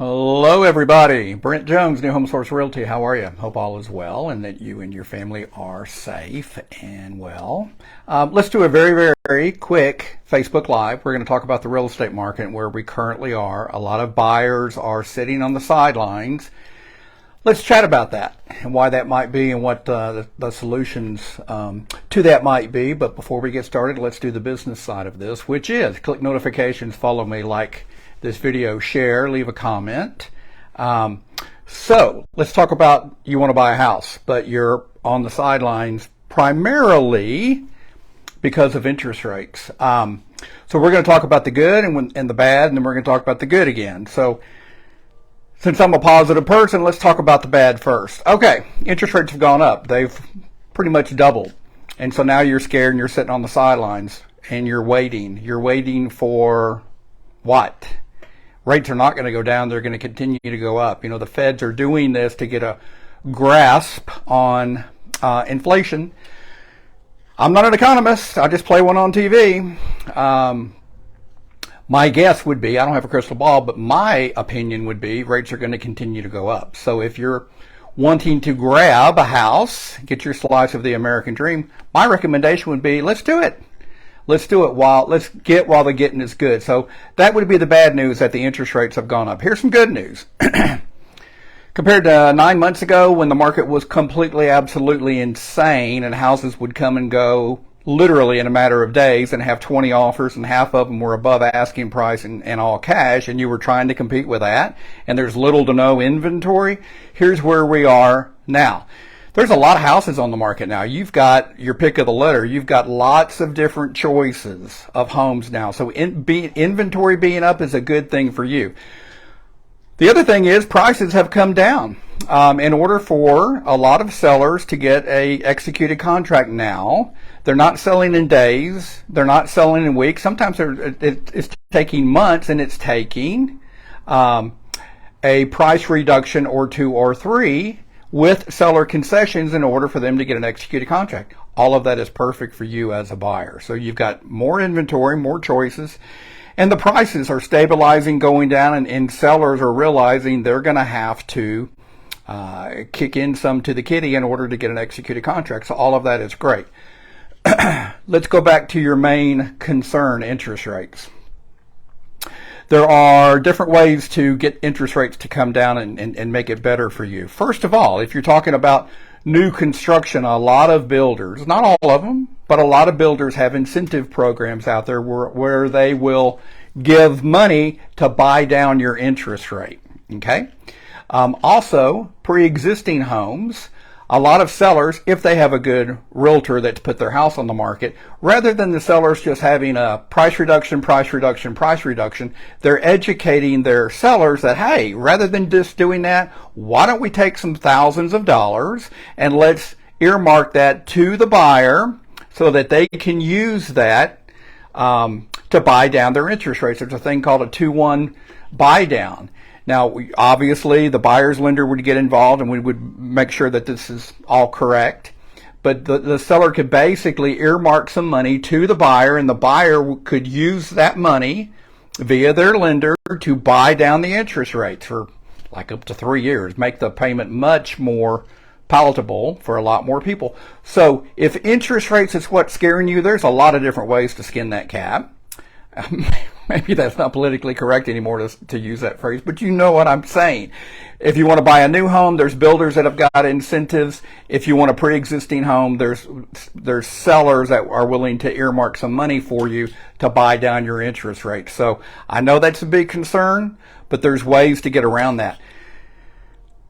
Hello, everybody. Brent Jones NuHomeSource Realty. How are you? Hope all is well and that you and your family are safe and well. Let's do a very quick Facebook Live. We're going to talk about the real estate market where we currently are. A lot of buyers are sitting on the sidelines. Let's chat about that and why that might be and what the solutions to that might be. But before we get started, let's do the business side of this, which is click notifications, follow me, like this video, share, leave a comment. So let's talk about you want to buy a house, but you're on the sidelines primarily because of interest rates. So we're going to talk about the good and the bad, and then we're going to talk about the good again. So since I'm a positive person, let's talk about the bad first. Okay, interest rates have gone up. They've pretty much doubled. And so now you're scared and you're sitting on the sidelines and you're waiting. You're waiting for what? Rates are not going to go down. They're going to continue to go up. You know, the feds are doing this to get a grasp on inflation. I'm not an economist. I just play one on TV. My guess would be, I don't have a crystal ball, but my opinion would be rates are going to continue to go up. So if you're wanting to grab a house, get your slice of the American dream, my recommendation would be, let's do it. Let's do it while the getting is good. So that would be the bad news, that the interest rates have gone up. Here's some good news. Compared to 9 months ago when the market was completely, absolutely insane and houses would come and go literally in a matter of days and have 20 offers and half of them were above asking price and all cash, and you were trying to compete with that and there's little to no inventory. Here's where we are now. There's a lot of houses on the market now. You've got your pick of the litter. You've got lots of different choices of homes now. So inventory being up is a good thing for you. The other thing is prices have come down. In order for a lot of sellers to get a executed contract now, they're not selling in days. They're not selling in weeks. Sometimes it's taking months, and it's taking a price reduction or two or three with seller concessions in order for them to get an executed contract. All of that is perfect for you as a buyer. So you've got more inventory, more choices, and the prices are stabilizing, going down, and sellers are realizing they're going to have to kick in some to the kitty in order to get an executed contract. So all of that is great. Let's go back to your main concern, interest rates. There are different ways to get interest rates to come down and make it better for you. First of all, if you're talking about new construction, a lot of builders, not all of them, but a lot of builders have incentive programs out there where they will give money to buy down your interest rate. Okay. Also, pre-existing homes, a lot of sellers, if they have a good realtor that's put their house on the market, rather than the sellers just having a price reduction, they're educating their sellers that, hey, rather than just doing that, why don't we take some thousands of dollars and let's earmark that to the buyer so that they can use that to buy down their interest rates. There's a thing called a 2-1 buy down. Now, obviously, the buyer's lender would get involved and we would make sure that this is all correct. But the seller could basically earmark some money to the buyer, and the buyer could use that money via their lender to buy down the interest rates for like up to 3 years, make the payment much more palatable for a lot more people. So if interest rates is what's scaring you, there's a lot of different ways to skin that cat. Maybe that's not politically correct anymore to use that phrase, but you know what I'm saying. If you want to buy a new home, there's builders that have got incentives. If you want a pre-existing home, there's sellers that are willing to earmark some money for you to buy down your interest rate. So I know that's a big concern, but there's ways to get around that.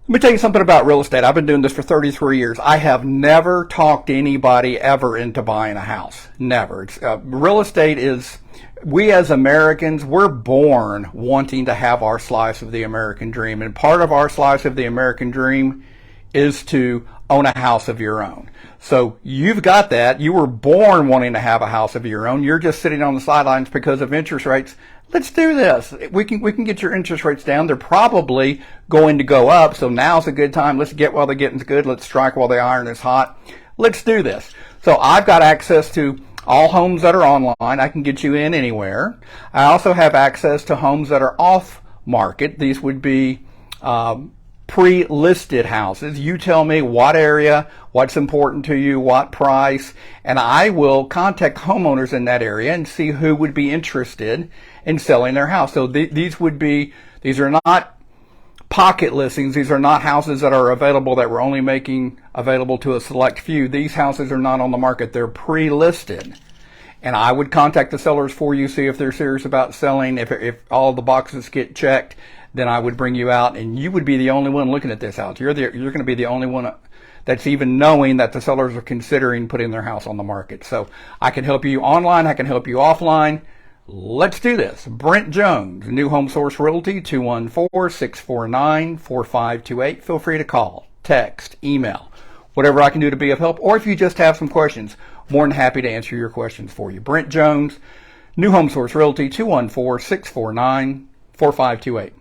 Let me tell you something about real estate. I've been doing this for 33 years. I have never talked anybody ever into buying a house. Never. Real estate is, we as Americans, we're born wanting to have our slice of the American dream. And part of our slice of the American dream is to own a house of your own. So you've got that. You were born wanting to have a house of your own. You're just sitting on the sidelines because of interest rates. Let's do this. We can get your interest rates down. They're probably going to go up. So now's a good time. Let's get while the getting's good. Let's strike while the iron is hot. Let's do this. So I've got access to all homes that are online. I can get you in anywhere. I also have access to homes that are off market. These would be pre-listed houses. You tell me what area, what's important to you, what price, and I will contact homeowners in that area and see who would be interested in selling their house. So these are not pocket listings. These are not houses that are available that we're only making available to a select few. These houses are not on the market. They're pre-listed. And I would contact the sellers for you, see if they're serious about selling. If all the boxes get checked, then I would bring you out, and you would be the only one looking at this house. You're going to be the only one that's even knowing that the sellers are considering putting their house on the market. So I can help you online. I can help you offline. Let's do this. Brent Jones, NuHomeSource Realty, 214-649-4528. Feel free to call, text, email, whatever I can do to be of help. Or if you just have some questions, more than happy to answer your questions for you. Brent Jones, NuHomeSource Realty, 214-649-4528.